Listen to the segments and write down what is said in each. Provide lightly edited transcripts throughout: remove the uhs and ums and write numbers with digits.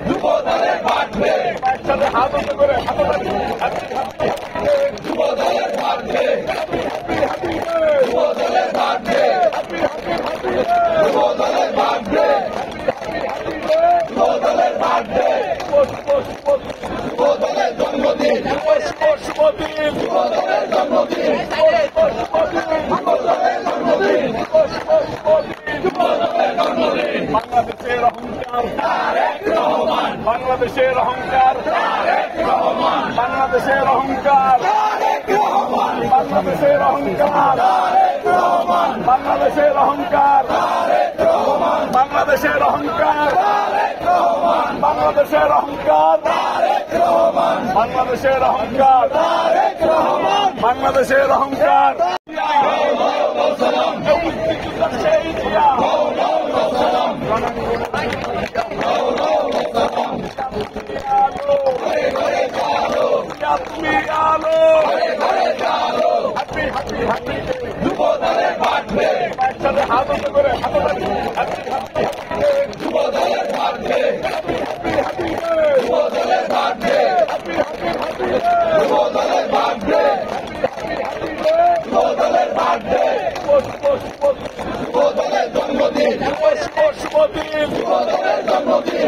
যুবদলের ভাটবে একসাথে হাত উঁচু করে হাতাতালি যুবদলের ভাটবে যুবদলের ভাটবে যুবদলের ভাটবে যুবদলের ভাটবে যুবদলের জন্মদিন যুবদলের জন্মদিন যুবদলের জন্মদিন যুবদলের জন্মদিন বাংলাদেশের অহংকার তারেক রহমান বাংলাদেশের অহংকার তারেক রহমান বাংলাদেশের অহংকার তারেক রহমান বাংলাদেশের অহংকার তারেক রহমান বাংলাদেশের অহংকার তারেক রহমান বাংলাদেশের অহংকার তারেক রহমান বাংলাদেশের অহংকার তারেক রহমান বাংলাদেশের অহংকার তারেক রহমান বাংলাদেশের অহংকার যুবদলের ভাটবে একসাথে হাত উঁচু করে হাতাতালি যুবদলের ভাটবে যুবদলের ভাটবে যুবদলের ভাটবে যুবদলের ভাটবে যুবদলের জন্মদিন যুবদলের জন্মদিন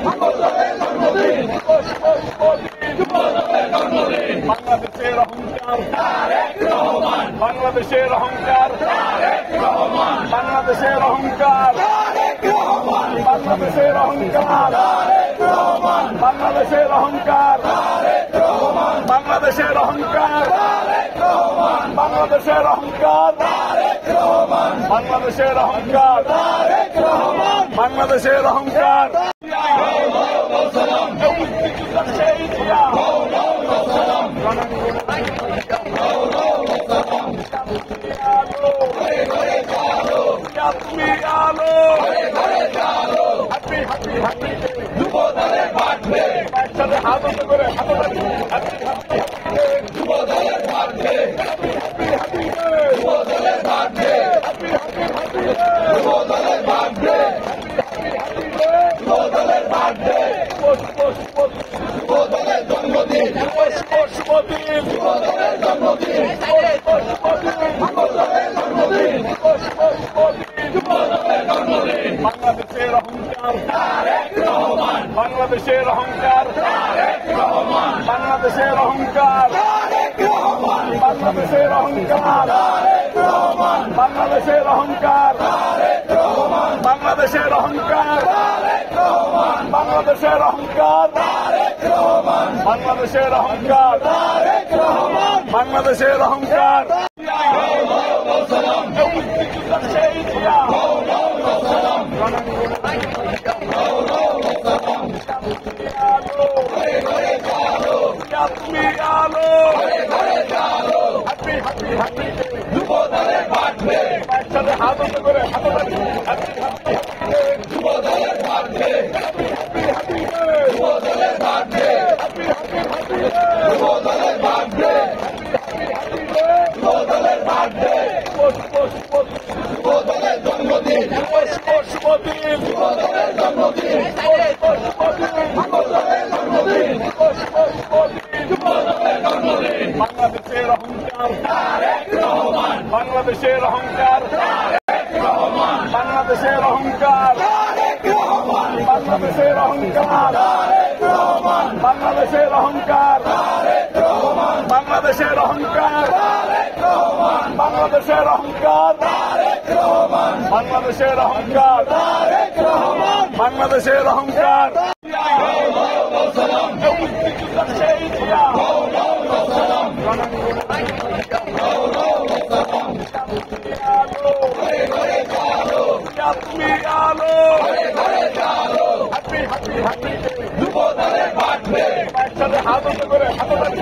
যুবদলের জন্মদিন যুবদলের জন্মদিন বাংলাদেশের অহংকার তারেক রহমান বাংলাদেশের অহংকার তারেক রহমান বাংলাদেশের অহংকার তারেক রহমান বাংলাদেশের অহংকার তারেক রহমান বাংলাদেশের অহংকার তারেক রহমান বাংলাদেশের অহংকার তারেক রহমান বাংলাদেশের অহংকার তারেক রহমান বাংলাদেশের অহংকার তারেক রহমান বাংলাদেশের অহংকার যুবদলের ভাটবে একসাথে হাত উঁচু করে হাতাতালি যুবদলের ভাটবে যুবদলের ভাটবে যুবদলের ভাটবে যুবদলের ভাটবে যুবদলের জন্মদিন যুবদলের জন্মদিন যুবদলের জন্মদিন যুবদলের জন্মদিন বাংলাদেশের অহংকার তারেক রহমান বাংলাদেশের অহংকার তারেক রহমান বাংলাদেশের অহংকার তারেক রহমান বাংলাদেশের অহংকার তারেক রহমান বাংলাদেশের অহংকার তারেক রহমান বাংলাদেশের অহংকার তারেক রহমান বাংলাদেশের অহংকার তারেক রহমান বাংলাদেশের অহংকার তারেক রহমান বাংলাদেশের অহংকার যুবদলের ভাটবে একসাথে হাত উঁচু করে হাতাতালি যুবদলের ভাটবে যুবদলের ভাটবে যুবদলের ভাটবে যুবদলের ভাটবে যুবদলের জন্মদিন যুবদলের জন্মদিন যুবদলের জন্মদিন যুবদলের জন্মদিন বাংলাদেশের অহংকার তারেক রহমান বাংলাদেশের অহংকার তারেক রহমান বাংলাদেশের অহংকার তারেক রহমান বাংলাদেশের অহংকার তারেক রহমান বাংলাদেশের অহংকার তারেক রহমান বাংলাদেশের অহংকার তারেক রহমান বাংলাদেশের অহংকার তারেক রহমান বাংলাদেশের অহংকার তারেক রহমান বাংলাদেশের অহংকার যুবদলের ভাটবে একসাথে হাত উঁচু করে হাতাতালি